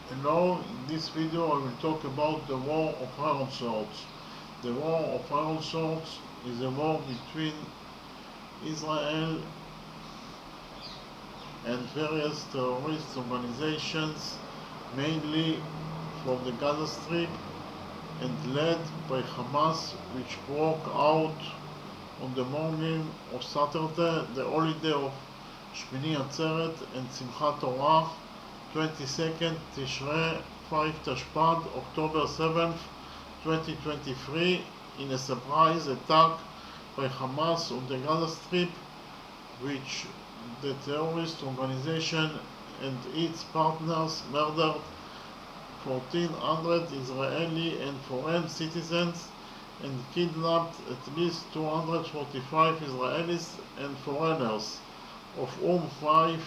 Hello, in this video I will talk about the War of Iron Swords. The War of Iron Swords is a war between Israel and various terrorist organizations, mainly from the Gaza Strip and led by Hamas, which broke out on the morning of Saturday, the holiday of Shmini Atzeret and Simchat Torah, 22nd Tishrei 5 Tashpad, October 7th, 2023, in a surprise attack by Hamas on the Gaza Strip, which the terrorist organization and its partners murdered 1,400 Israeli and foreign citizens and kidnapped at least 245 Israelis and foreigners, of whom 5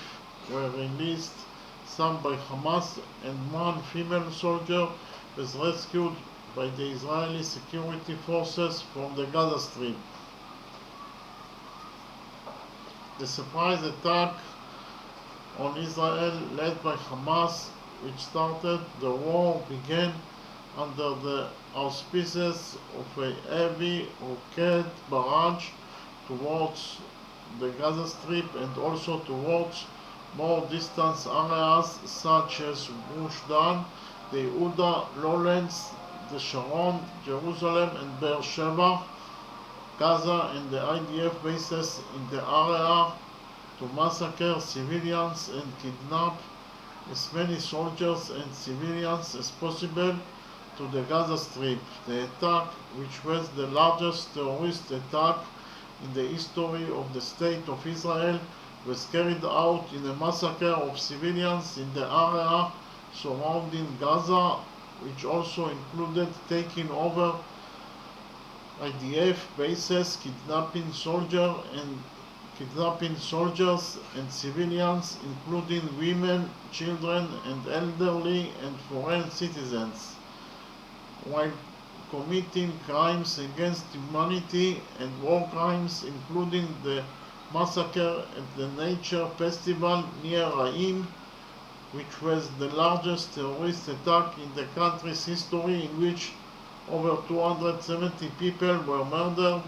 were released, some by Hamas, and one female soldier was rescued by the Israeli security forces from the Gaza Strip. The surprise attack on Israel led by Hamas, which started the war, began under the auspices of a heavy rocket barrage towards the Gaza Strip and also towards more distant areas such as Gush Dan, the Yehuda, Lawrence, the Sharon, Jerusalem and Beersheba, Gaza and the IDF bases in the area, to massacre civilians and kidnap as many soldiers and civilians as possible to the Gaza Strip. The attack, which was the largest terrorist attack in the history of the State of Israel, was carried out in a massacre of civilians in the area surrounding Gaza, which also included taking over IDF bases, kidnapping soldiers and civilians, including women, children, and elderly and foreign citizens, while committing crimes against humanity and war crimes, including the massacre at the nature festival near Raim, which was the largest terrorist attack in the country's history, in which over 270 people were murdered.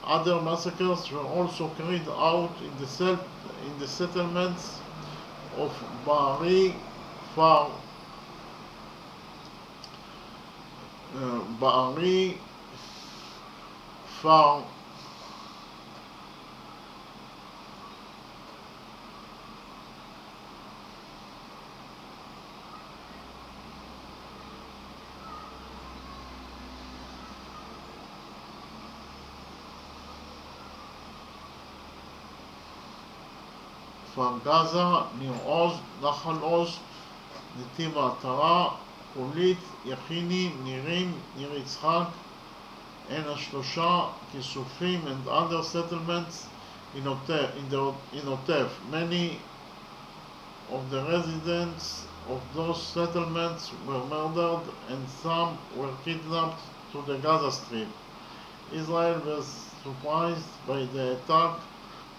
Other massacres were also carried out in the settlements of Ba'ari, Far, Ba'ari, Far, Far Gaza, Nir Oz, Nachal Oz, Netiv Atara, Kulit, Yachini, Nirim, Nir Yitzhak, and Ashlosha, Kisufim, and other settlements in Otef. Many of the residents of those settlements were murdered and some were kidnapped to the Gaza Strip. Israel was surprised by the attack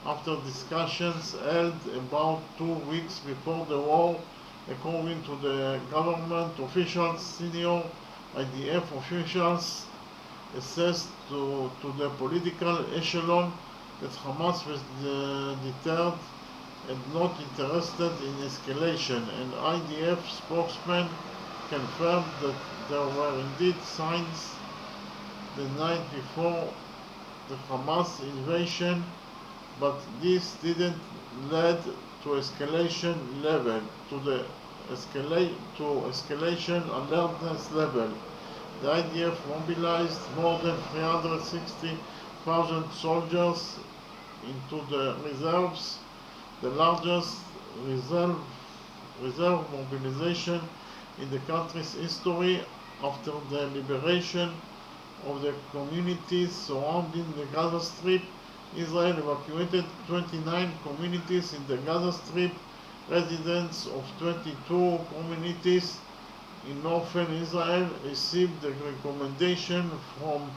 after discussions held about 2 weeks before the war, according to the government officials. Senior IDF officials assessed to the political echelon that Hamas was deterred and not interested in escalation. An IDF spokesman confirmed that there were indeed signs the night before the Hamas invasion, but this didn't lead to escalation level, escalation alertness level. The IDF mobilized more than 360,000 soldiers into the reserves, the largest reserve mobilization in the country's history. After the liberation of the communities surrounding the Gaza Strip, Israel evacuated 29 communities in the Gaza Strip. Residents of 22 communities in northern Israel received the recommendation from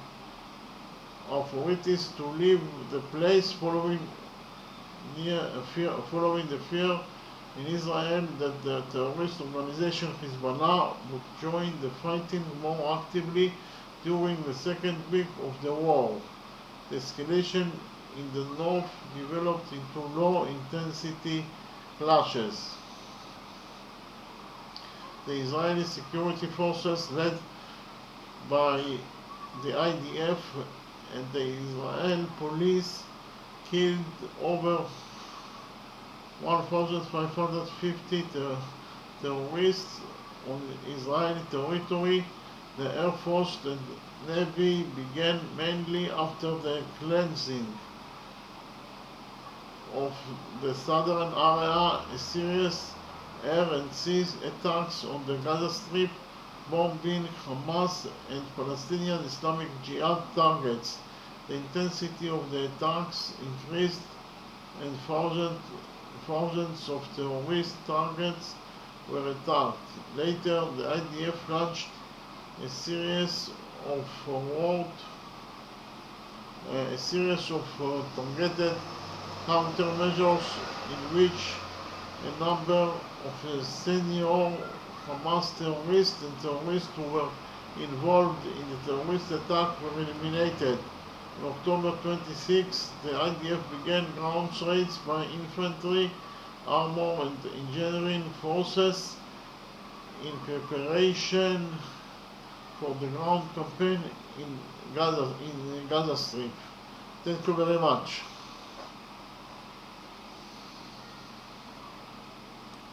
authorities to leave the place following the fear in Israel that the terrorist organization Hezbollah would join the fighting more actively during the second week of the war. The escalation in the north developed into low-intensity clashes. The Israeli security forces, led by the IDF and the Israel police, killed over 1,550 terrorists on Israeli territory. The Air Force and Navy began mainly after the cleansing of the southern area a serious air and sea attacks on the Gaza Strip, bombing Hamas and Palestinian Islamic Jihad targets. The intensity of the attacks increased and thousands of terrorist targets were attacked. Later, the IDF launched a series of targeted countermeasures in which a number of senior Hamas terrorists and terrorists who were involved in the terrorist attack were eliminated. On October 26, the IDF began ground raids by infantry, armor and engineering forces in preparation for the ground campaign in Gaza Strip. Thank you very much.